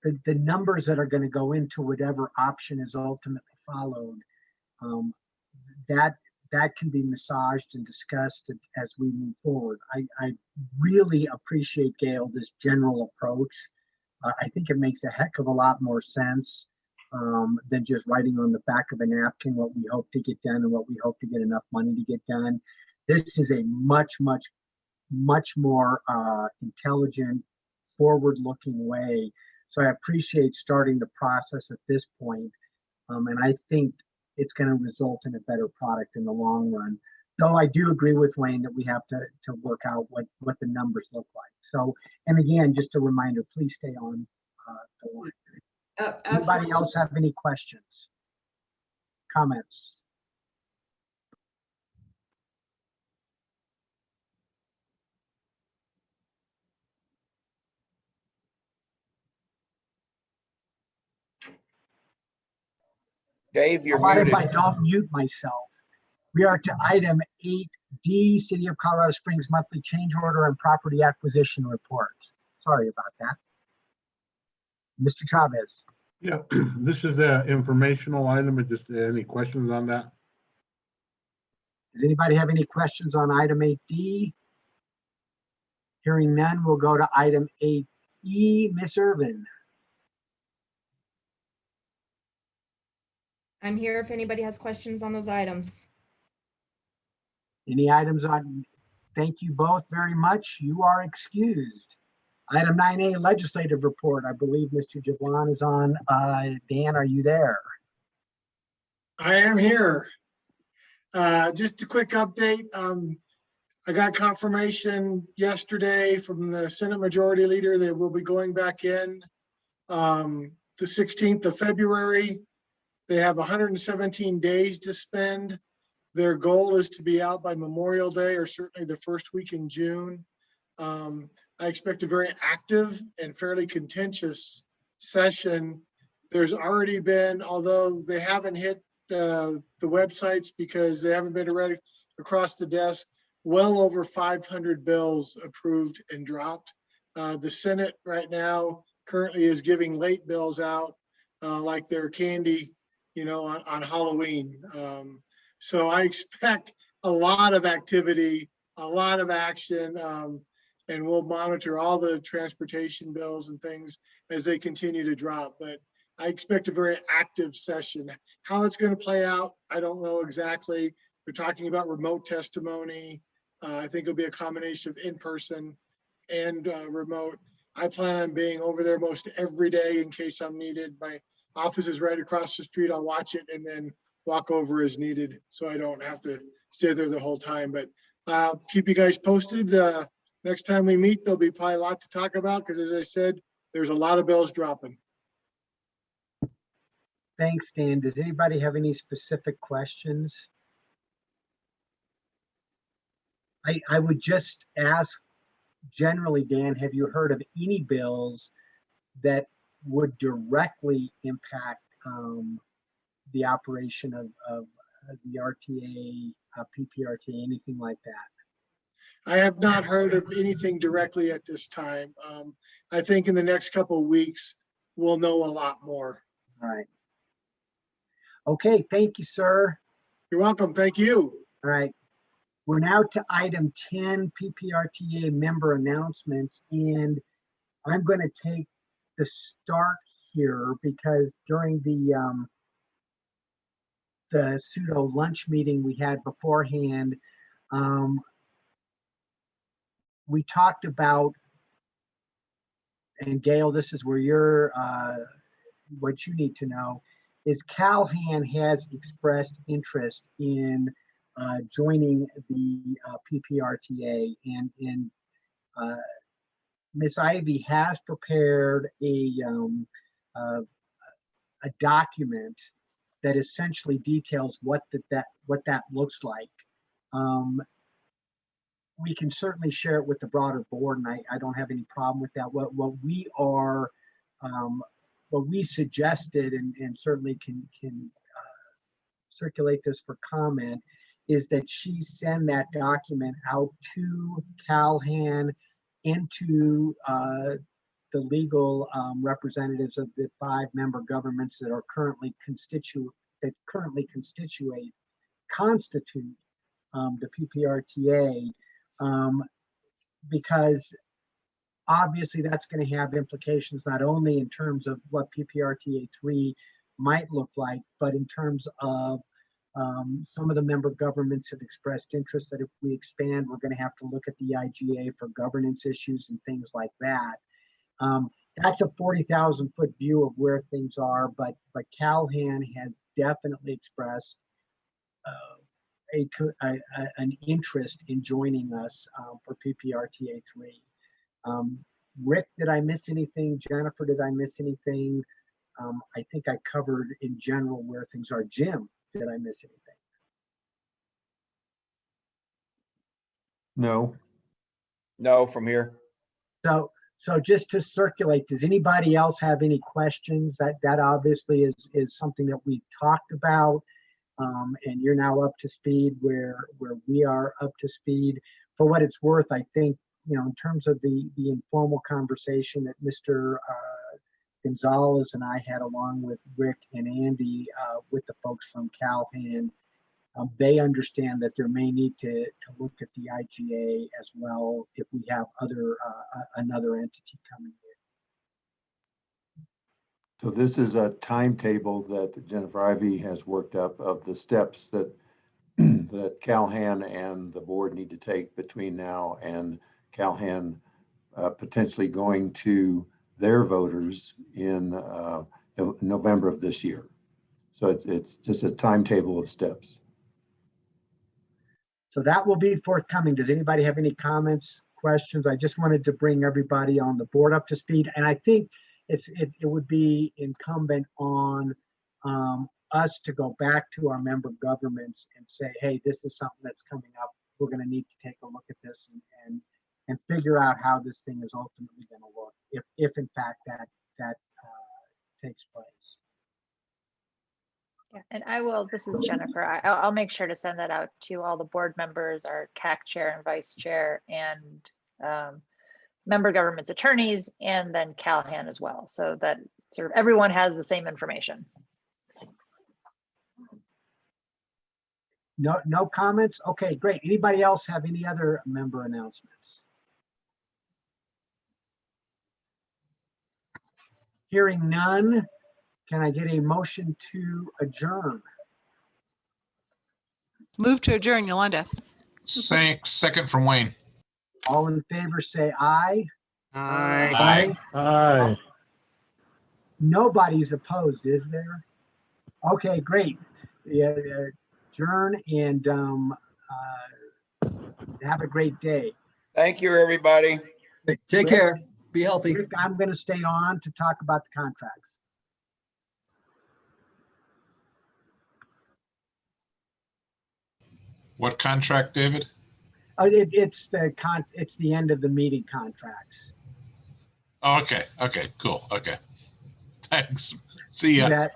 the numbers that are going to go into whatever option is ultimately followed, that can be massaged and discussed as we move forward. I really appreciate, Gail, this general approach. I think it makes a heck of a lot more sense than just writing on the back of a napkin what we hope to get done and what we hope to get enough money to get done. This is a much more intelligent, forward-looking way. So I appreciate starting the process at this point. And I think it's going to result in a better product in the long run. Though I do agree with Wayne that we have to work out what the numbers look like. So, and again, just a reminder, please stay on the line. Anybody else have any questions, comments? Dave, you're What if muted. I don't mute myself? We are to item 8D, City of Colorado Springs Monthly Change Order and Property Acquisition Report. Sorry about that. Mr. Chavez. Yeah, this is an informational item. Just any questions on that? Does anybody have any questions on item 8D? Hearing none, we'll go to item 8E. Ms. Irvin. I'm here if anybody has questions on those items. Any items on? Thank you both very much. You are excused. Item 9A, Legislative Report. I believe Mr. Jablon is on. Dan, are you there? I am here. Just a quick update. I got confirmation yesterday from the Senate Majority Leader that we'll be going back in the 16th of February. They have 117 days to spend. Their goal is to be out by Memorial Day or certainly the first week in June. I expect a very active and fairly contentious session. There's already been, although they haven't hit the websites because they haven't been read across the desk, well over 500 bills approved and dropped. The Senate right now currently is giving late bills out like they're candy, on Halloween. So I expect a lot of activity, a lot of action, and we'll monitor all the transportation bills and things as they continue to drop. But I expect a very active session. How it's going to play out, I don't know exactly. We're talking about remote testimony. I think it'll be a combination of in-person and remote. I plan on being over there most every day in case I'm needed. My office is right across the street. I'll watch it and then walk over as needed so I don't have to stay there the whole time. But keep you guys posted. Next time we meet, there'll be probably a lot to talk about because, as I said, there's a lot of bills dropping. Thanks, Dan. Does anybody have any specific questions? I would just ask generally, Dan, have you heard of any bills that would directly impact the operation of the RTA, PPRTA, anything like that? I have not heard of anything directly at this time. I think in the next couple of weeks, we'll know a lot more. All right. Okay, thank you, sir. You're welcome. Thank you. All right. We're now to item 10, PPRTA member announcements, and I'm going to take the start here because during the pseudo lunch meeting we had beforehand, we talked about, and Gail, this is where you're, what you need to know, is CalHan has expressed interest in joining the PPRTA, and Ms. Ivy has prepared a document that essentially details what that looks like. We can certainly share it with the broader board, and I don't have any problem with that. What we suggested, and certainly can circulate this for comment, is that she send that document out to CalHan and to the legal representatives of the 5 member governments that are currently constitute the PPRTA, because obviously that's going to have implications not only in terms of what PPRTA 3 might look like, but in terms of some of the member governments have expressed interest that if we expand, we're going to have to look at the IGA for governance issues and things like that. That's a 40,000 foot view of where things are, but CalHan has definitely expressed an interest in joining us for PPRTA 3. Rick, did I miss anything? Jennifer, did I miss anything? I think I covered in general where things are. Jim, did I miss anything? No. No, from here. So just to circulate, does anybody else have any questions? That obviously is something that we've talked about, and you're now up to speed where we are up to speed. For what it's worth, I think, you know, in terms of the informal conversation that Mr. Gonzalez and I had along with Rick and Andy with the folks from CalHan, they understand that there may need to look at the IGA as well if we have another entity coming in. So this is a timetable that Jennifer Ivy has worked up of the steps that that CalHan and the board need to take between now and CalHan potentially going to their voters in November of this year. So it's just a timetable of steps. So that will be forthcoming. Does anybody have any comments, questions? I just wanted to bring everybody on the board up to speed. And I think it would be incumbent on us to go back to our member governments and say, hey, this is something that's coming up. We're going to need to take a look at this and figure out how this thing is ultimately going to look, if in fact that takes place. Yeah, and I will, this is Jennifer, I'll make sure to send that out to all the board members, our CAC chair and vice chair, and member government's attorneys, and then CalHan as well, so that sort of everyone has the same information. No comments? Okay, great. Anybody else have any other member announcements? Hearing none, can I get a motion to adjourn? Move to adjourn, Yolanda. Second from Wayne. All in favor say aye. Aye. Aye. Nobody's opposed, is there? Okay, great. Yeah, adjourn and have a great day. Thank you, everybody. Take care. Be healthy. Rick, I'm going to stay on to talk about the contracts. What contract, David? It's the end of the meeting contracts. Oh, okay. Okay, cool. Okay. Thanks. See ya. You bet.